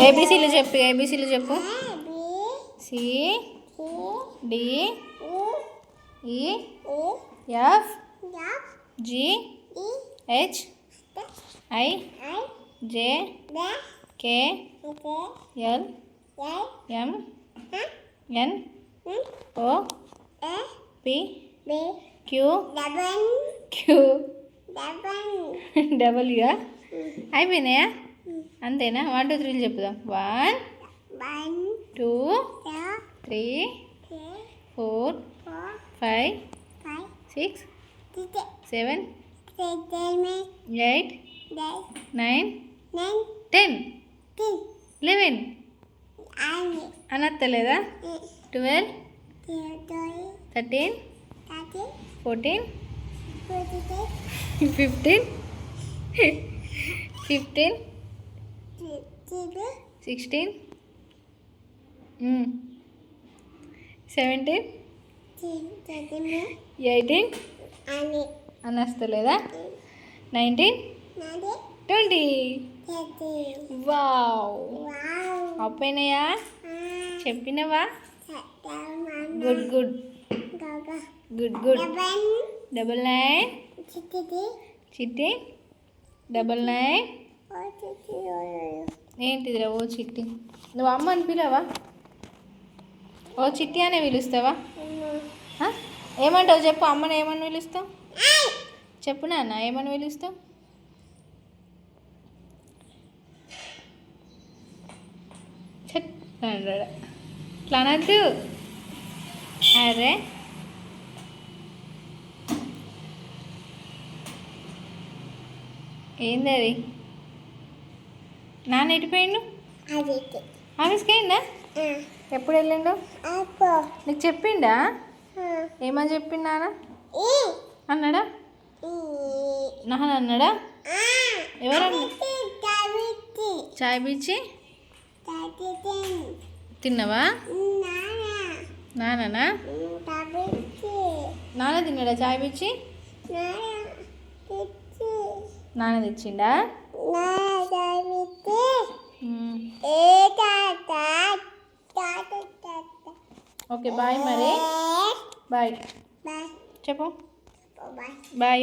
ఏబీసీలు చెప్పు, ఏబీసీలు చెప్పు. C D E F G H I J K L M N O P Q W. అయిపోయినాయా? అంతేనా? 1 2 3 చెప్పుదాం. 1 2 3 4 5 6 7 8 9 10 11 అనత్తలేదా? 12 13 14 15 16 17 18 అని వస్తలేదా? 19 20. వావ్, అయిపోయినాయా? చెప్పినవా? Good good good good. 99 Chitti 99 ఏంటిదిరా ఓ చిట్టి? నువ్వు అమ్మ అని పిలవా? ఓ చిట్టి అనే పిలుస్తావా? ఏమంటావు చెప్పు. అమ్మని ఏమని పిలుస్తావు చెప్పు నాన్న, ఏమని పిలుస్తావు? ఇట్లా అనద్దు. అరే ఏంది అది? నాన్న ఎటుపోయిండు? ఆఫీస్కి అయిందా? ఎప్పుడు వెళ్ళిండు? నీకు చెప్పిండా? ఏమని చెప్పిండు నాన్న? అన్నాడా? నాన్న అన్నాడా? ఎవరన్నా? చాయ్ పిచ్చి తిన్నావా? నాన్ననా? నాన్న తిన్నాడా చాయ్ పిచ్చి? నాన్న తెచ్చిండా? Okay bye. మరి బాయ్ చెప్పు. బాయ్.